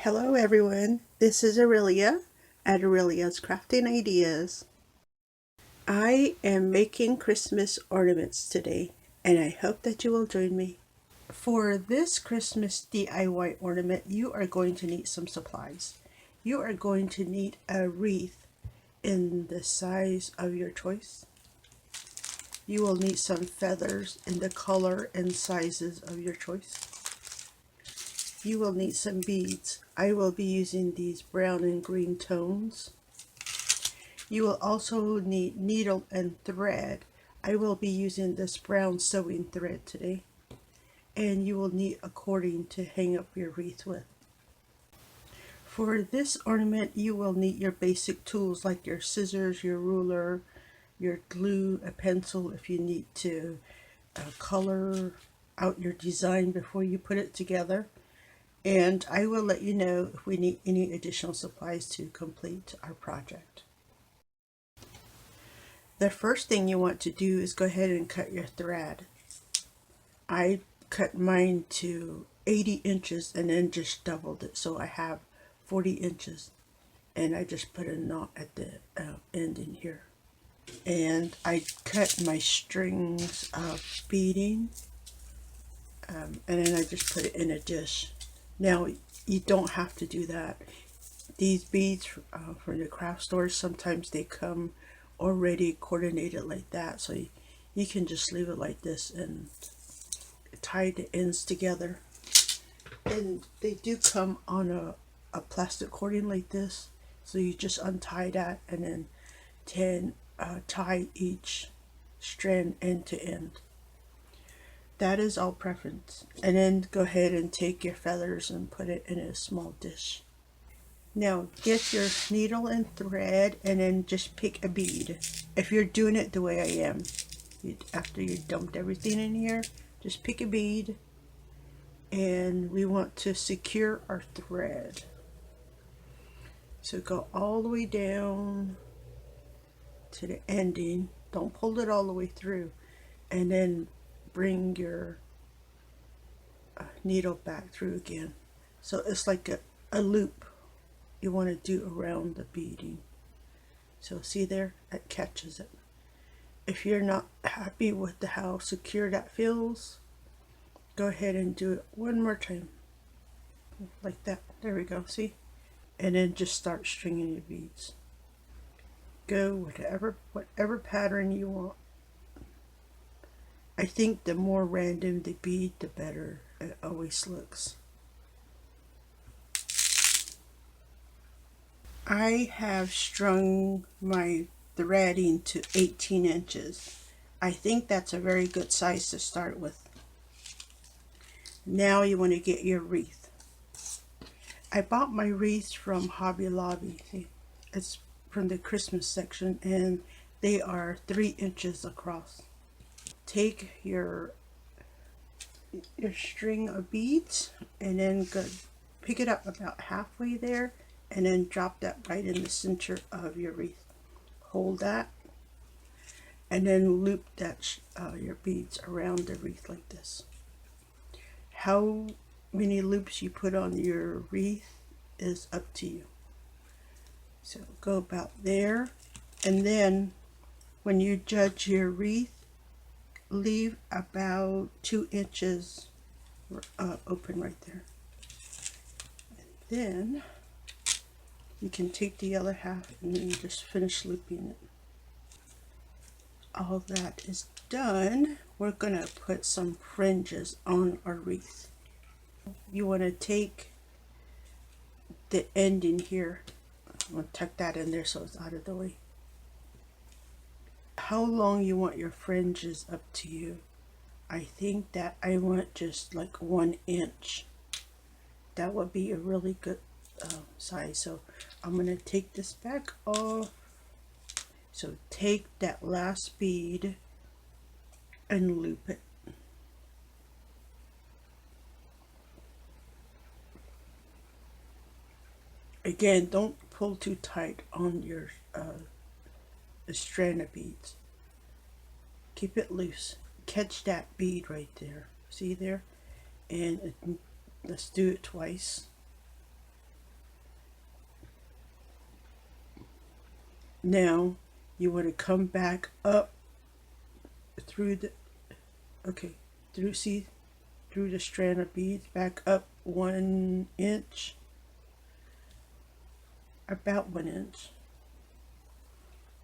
Hello everyone, this is Aurelia at Aurelia's Crafting Ideas. I am making Christmas ornaments today and I hope that you will join me. For this Christmas DIY ornament, you are going to need some supplies. You are going to need a wreath in the size of your choice. You will need some feathers in the color and sizes of your choice. You will need some beads. I will be using these brown and green tones. You will also need needle and thread. I will be using this brown sewing thread today. And you will need a cording to hang up your wreath with. For this ornament, you will need your basic tools like your scissors, your ruler, your glue, a pencil if you need to color out your design before you put it together. And I will let you know if we need any additional supplies to complete our project. The first thing you want to do is go ahead and cut your thread. I cut mine to 80 inches and then just doubled it, so I have 40 inches. And I just put a knot at the end in here. And I cut my strings of beading, and then I just put it in a dish. Now, you don't have to do that. These beads from the craft stores, sometimes they come already coordinated like that. So you can just leave it like this and tie the ends together. And they do come on a plastic cording like this. So you just untie that and then tie each strand end to end. That is all preference. And then go ahead and take your feathers and put it in a small dish. Now get your needle and thread and then just pick a bead. If you're doing it the way I am, after you dumped everything in here, just pick a bead. And we want to secure our thread. So go all the way down to the ending. Don't pull it all the way through. And then bring your needle back through again. So it's like a loop you want to do around the beading. So see there, that catches it. If you're not happy with how secure that feels, go ahead and do it one more time. Like that. There we go, see? And then just start stringing your beads. Go whatever pattern you want. I think the more random the bead, the better it always looks. I have strung my threading to 18 inches. I think that's a very good size to start with. Now you want to get your wreath. I bought my wreaths from Hobby Lobby. See, it's from the Christmas section and they are 3 inches across. Take your string of beads and then go pick it up about halfway there and then drop that right in the center of your wreath. Hold that and then loop that your beads around the wreath like this. How many loops you put on your wreath is up to you. So go about there, and then when you judge your wreath, leave about 2 inches open right there. And then you can take the other half and then just finish looping it. All that is done, we're going to put some fringes on our wreath. You want to take the ending here. I'm going to tuck that in there so it's out of the way. How long you want your fringes up to you. I think that I want just like 1 inch. That would be a really good size. So I'm going to take this back off. So take that last bead and loop it. Again, don't pull too tight on your the strand of beads. Keep it loose. Catch that bead right there. See there? And let's do it twice. Now you want to come back up through the, okay, through the strand of beads, back up 1 inch, about 1 inch,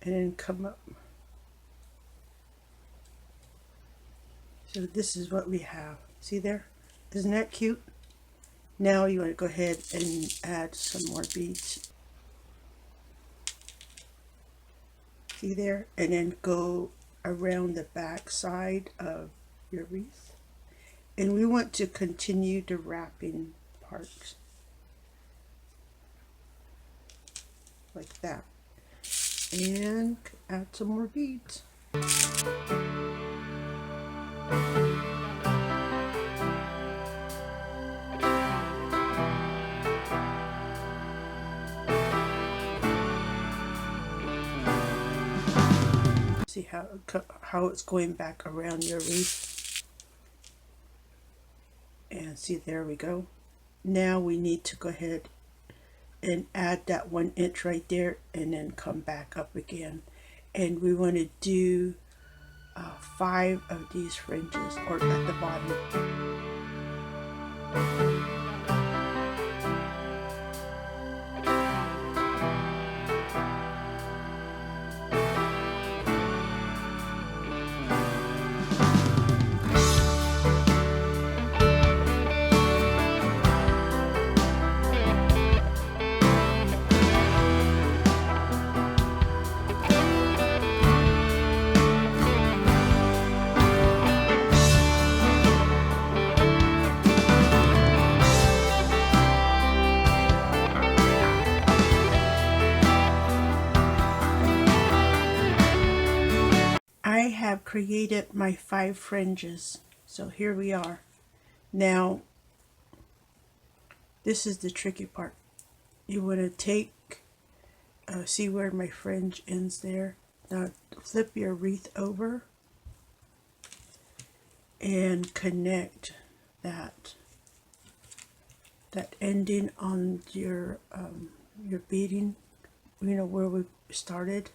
and then come up. So this is what we have. See there? Isn't that cute? Now you want to go ahead and add some more beads. See there? And then go around the back side of your wreath. And we want to continue the wrapping part. Like that. And add some more beads. See how it's going back around your wreath. And see, there we go. Now we need to go ahead and add that 1 inch right there, and then come back up again. And we want to do 5 of these fringes, or at the bottom. I have created my 5 fringes, so here we are. Now this is the tricky part. You want to take, see where my fringe ends there? Now flip your wreath over and connect that ending on your beading, you know, where we started.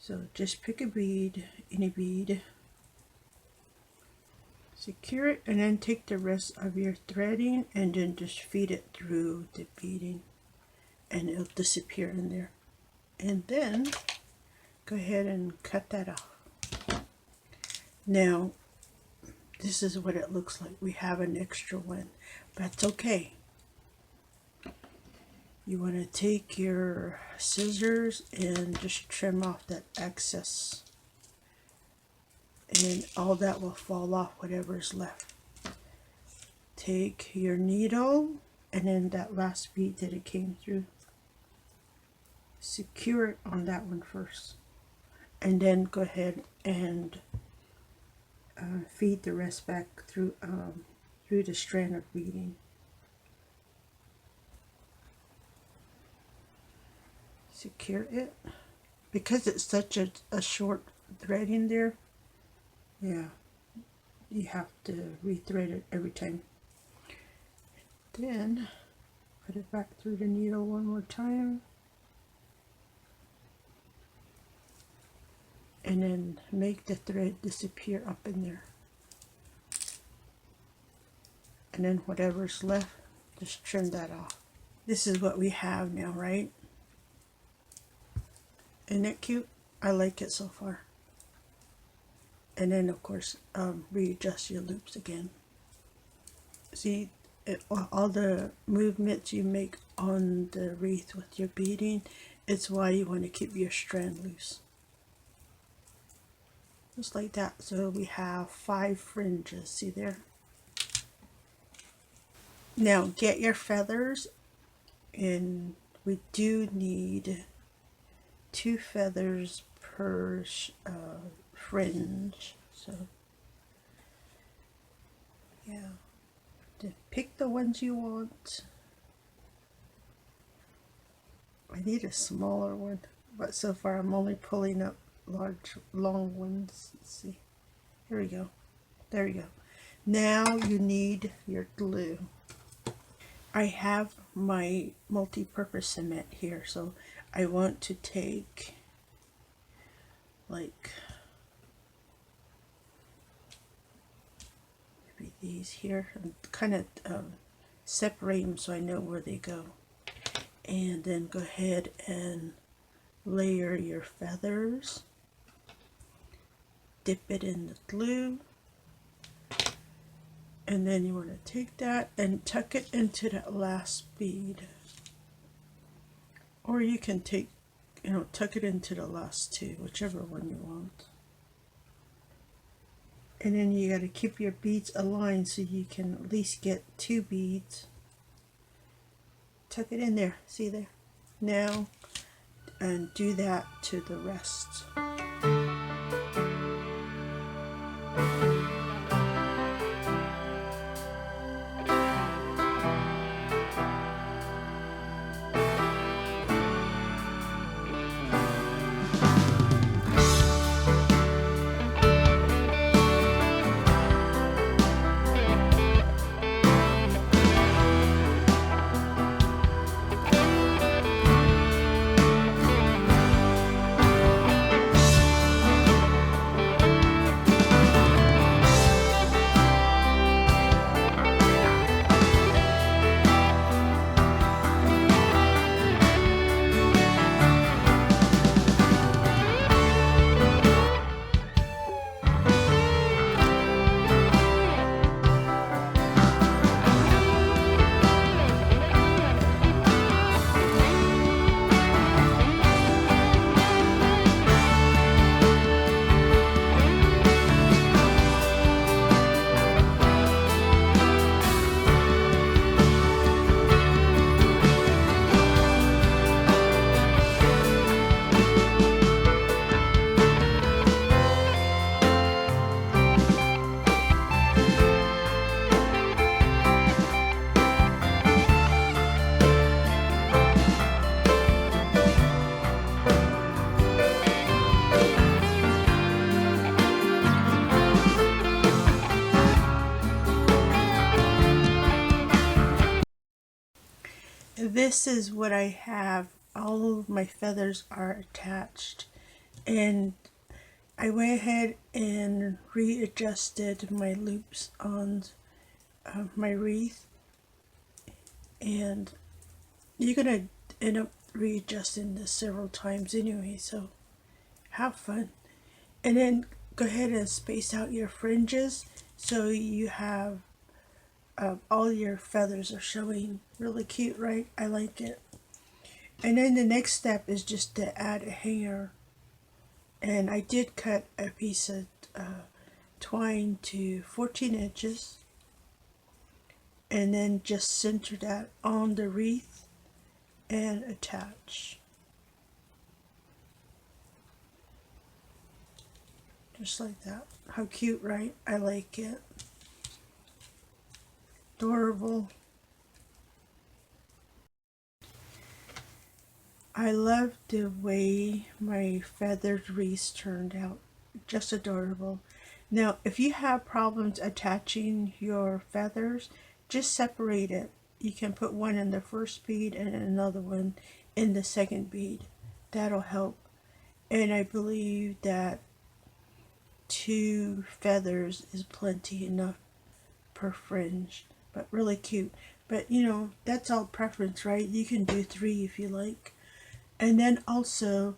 So just pick a bead, any bead, secure it, and then take the rest of your threading and then just feed it through the beading, and it'll disappear in there. And then go ahead and cut that off. Now this is what it looks like. We have an extra one, but that's okay. You want to take your scissors and just trim off that excess, and all that will fall off, whatever is left. Take your needle and then that last bead that it came through, secure it on that one first, and then go ahead and feed the rest back through the strand of beading. Secure it, because it's such a short thread in there. Yeah, you have to rethread it every time. Then put it back through the needle one more time, and then make the thread disappear up in there, and then whatever's left, just trim that off. This is what we have now, right? Isn't it cute? I like it so far. And then of course readjust your loops again. See, all the movements you make on the wreath with your beading, it's why you want to keep your strand loose. Just like that. So we have 5 fringes, see there? Now get your feathers, and we do need 2 feathers per fringe. So yeah, just pick the ones you want. I need a smaller one, but so far I'm only pulling up long ones. Let's see, here we go, there you go. Now you need your glue. I have my multi-purpose cement here, so I want to take like maybe these here and kind of separate them so I know where they go. And then go ahead and layer your feathers. Dip it in the glue. And then you want to take that and tuck it into that last bead. Or you can take, tuck it into the last two, whichever one you want. And then you got to keep your beads aligned so you can at least get 2 beads. Tuck it in there, see there? Now, and do that to the rest. This is what I have. All of my feathers are attached, and I went ahead and readjusted my loops on my wreath, and you're gonna end up readjusting this several times anyway, so have fun. And then go ahead and space out your fringes so you have all your feathers are showing. Really cute, right? I like it. And then the next step is just to add a hanger. And I did cut a piece of twine to 14 inches. And then just center that on the wreath and attach. Just like that. How cute, right? I like it. Adorable. I love the way my feathered wreaths turned out. Just adorable. Now, if you have problems attaching your feathers, just separate it. You can put one in the first bead and another one in the second bead. That'll help. And I believe that 2 feathers is plenty enough per fringe. But really cute. But that's all preference, right? You can do 3 if you like. And then also,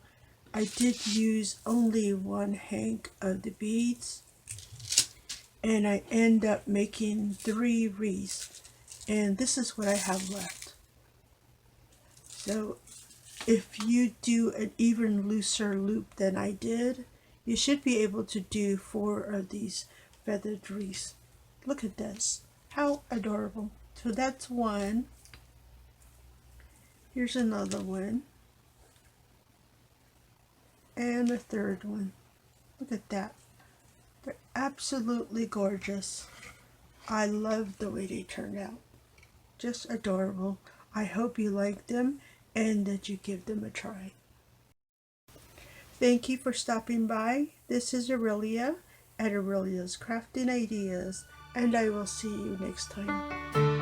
I did use only 1 hank of the beads, and I end up making 3 wreaths, and this is what I have left. So if you do an even looser loop than I did, you should be able to do 4 of these feathered wreaths. Look at this. How adorable. So that's 1. Here's another one. And a 3rd one. Look at that. They're absolutely gorgeous. I love the way they turned out. Just adorable. I hope you like them and that you give them a try. Thank you for stopping by. This is Aurelia at Aurelia's Crafting Ideas, and I will see you next time.